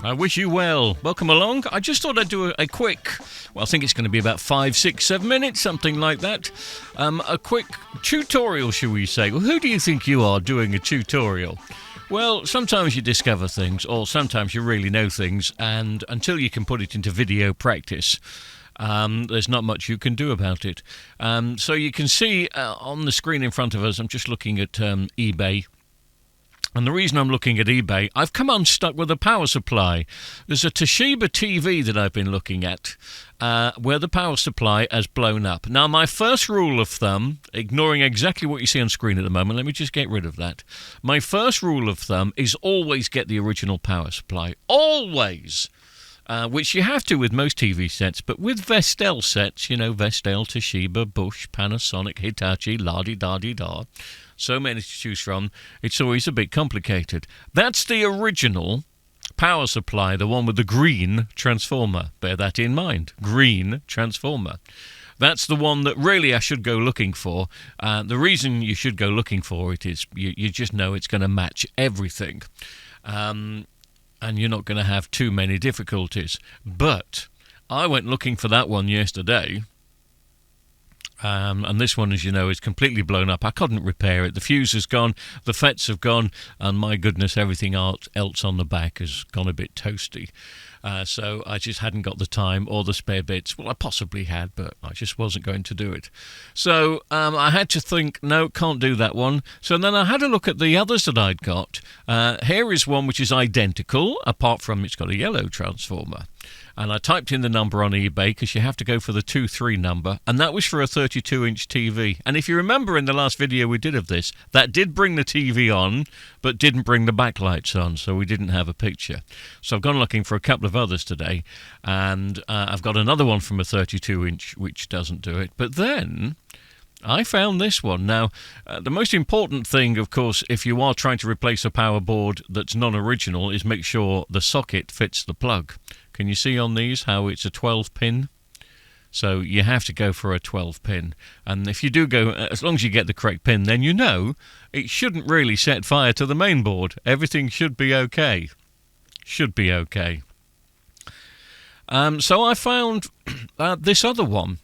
I wish you well. Welcome along. I just thought I'd do a quick, well, I think it's going to be about 5, 6, 7 minutes, something like that. A quick tutorial, shall we say. Well, who do you think you are doing a tutorial? Well, sometimes you discover things, or sometimes you really know things, and until you can put it into video practice, there's not much you can do about it. So you can see on the screen in front of us, I'm just looking at eBay. And the reason I'm looking at eBay, I've come unstuck with a power supply. There's a Toshiba TV that I've been looking at where the power supply has blown up. Now, my first rule of thumb, ignoring exactly what you see on screen at the moment, let me just get rid of that. My first rule of thumb is always get the original power supply. Always! Which you have to with most TV sets, but with Vestel sets, you know, Vestel, Toshiba, Bosch, Panasonic, Hitachi, la-di-da-di-da, so many to choose from, it's always a bit complicated. That's the original power supply, the one with the green transformer. Bear that in mind, green transformer. That's the one that really I should go looking for. The reason you should go looking for it is you just know it's going to match everything. And you're not going to have too many difficulties. But I went looking for that one yesterday, and this one, as you know, is completely blown up. I couldn't repair it. The fuse has gone, the FETs have gone, and my goodness, everything else on the back has gone a bit toasty. So I just hadn't got the time or the spare bits. Well, I possibly had, but I just wasn't going to do it. So I had to think, no, can't do that one. So then I had a look at the others that I'd got. Here is one which is identical, apart from it's got a yellow transformer. And I typed in the number on eBay because you have to go for the 23 number, and that was for a 32-inch TV. And if you remember in the last video we did of this, that did bring the TV on, but didn't bring the backlights on, so we didn't have a picture. So I've gone looking for a couple of others today, and I've got another one from a 32-inch which doesn't do it. But then I found this one. Now, the most important thing, of course, if you are trying to replace a power board that's non-original, is make sure the socket fits the plug. Can you see on these how it's a 12-pin? So you have to go for a 12-pin. And if you do go, as long as you get the correct pin, then you know it shouldn't really set fire to the main board. Everything should be okay. Should be okay. So I found this other one.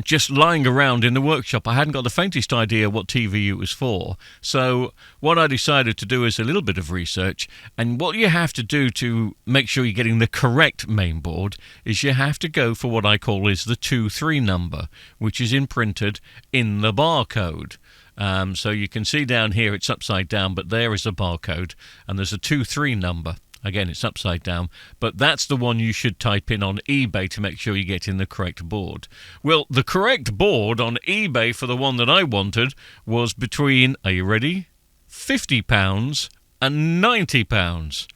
Just lying around in the workshop. I hadn't got the faintest idea what TV it was for. So what I decided to do is a little bit of research. And what you have to do to make sure you're getting the correct main board is you have to go for what I call is the 23 number, which is imprinted in the barcode. So you can see down here it's upside down, but there is a barcode, and there's a 23 number. Again, it's upside down, but that's the one you should type in on eBay to make sure you get in the correct board. Well, the correct board on eBay for the one that I wanted was between, are you ready? £50 and £90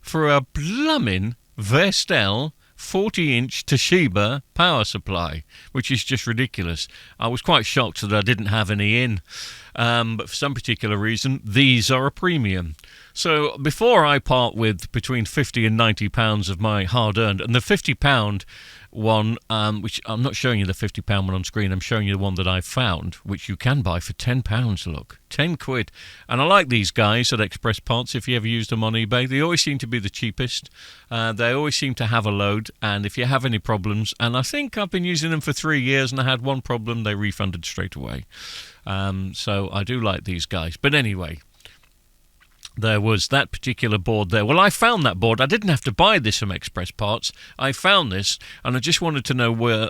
for a blummin' Vestel 40-inch Toshiba power supply, which is just ridiculous. I was quite shocked that I didn't have any in, but for some particular reason, these are a premium. So before I part with between £50 and £90 of my hard-earned, and the £50 one, which I'm not showing you the £50 one on screen, I'm showing you the one that I found, which you can buy for £10, look, 10 quid. And I like these guys at Express Parts. If you ever used them on eBay, they always seem to be the cheapest. They always seem to have a load, and if you have any problems, and I think I've been using them for 3 years, and I had one problem, they refunded straight away. So I do like these guys. But anyway, there was that particular board there. Well, I found that board. I didn't have to buy this from Express Parts. I found this, and I just wanted to know where,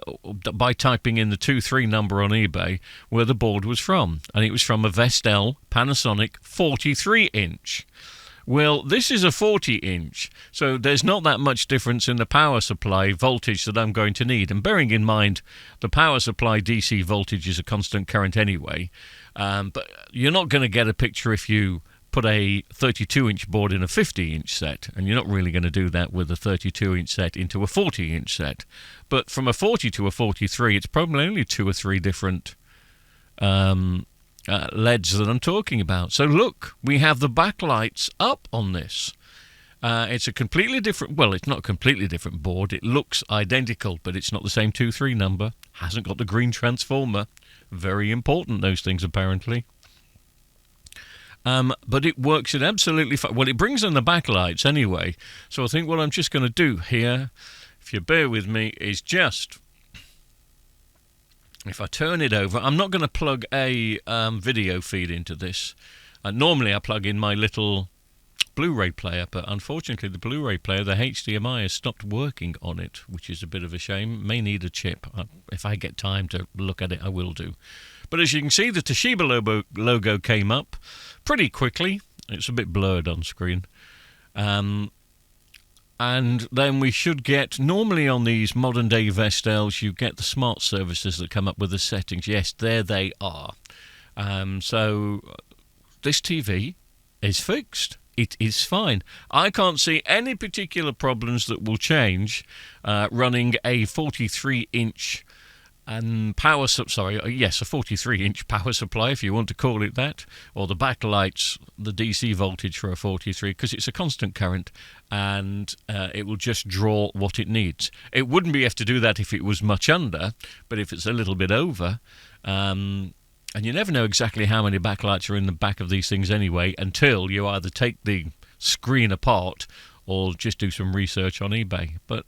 by typing in the 23 number on eBay, where the board was from. And it was from a Vestel Panasonic 43-inch. Well, this is a 40-inch, so there's not that much difference in the power supply voltage that I'm going to need. And bearing in mind, the power supply DC voltage is a constant current anyway. But you're not going to get a picture if you put a 32-inch board in a 50-inch set, and you're not really going to do that with a 32-inch set into a 40-inch set. But from a 40 to a 43, it's probably only 2 or 3 different LEDs that I'm talking about. So look, we have the backlights up on this. It's a completely different, well, it's not a completely different board. It looks identical, but it's not the same 23 number. Hasn't got the green transformer. Very important, those things, apparently. But it works it absolutely fine. Well, it brings in the backlights anyway. So I think what I'm just going to do here, if you bear with me, is just, if I turn it over, I'm not going to plug a video feed into this. Normally I plug in my little Blu-ray player, but unfortunately the Blu-ray player, the HDMI, has stopped working on it, which is a bit of a shame. May need a chip. If I get time to look at it, I will do. But as you can see, the Toshiba logo came up pretty quickly. It's a bit blurred on screen. And then we should get, normally on these modern day Vestels, you get the smart services that come up with the settings. Yes, there they are. So this TV is fixed. It is fine. I can't see any particular problems that will change running a 43-inch a 43-inch power supply, if you want to call it that, or the backlights, the DC voltage for a 43, because it's a constant current, and it will just draw what it needs. It wouldn't be able to do that if it was much under, but if it's a little bit over, and you never know exactly how many backlights are in the back of these things anyway, until you either take the screen apart or just do some research on eBay. But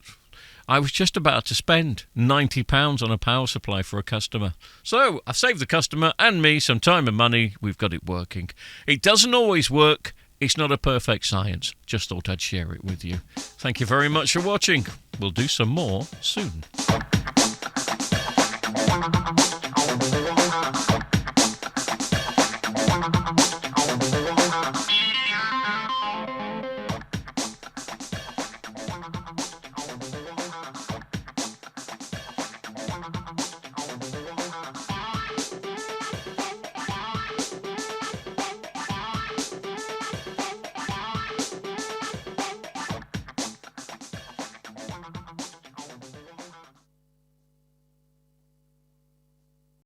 I was just about to spend £90 on a power supply for a customer. So I've saved the customer and me some time and money. We've got it working. It doesn't always work. It's not a perfect science. Just thought I'd share it with you. Thank you very much for watching. We'll do some more soon.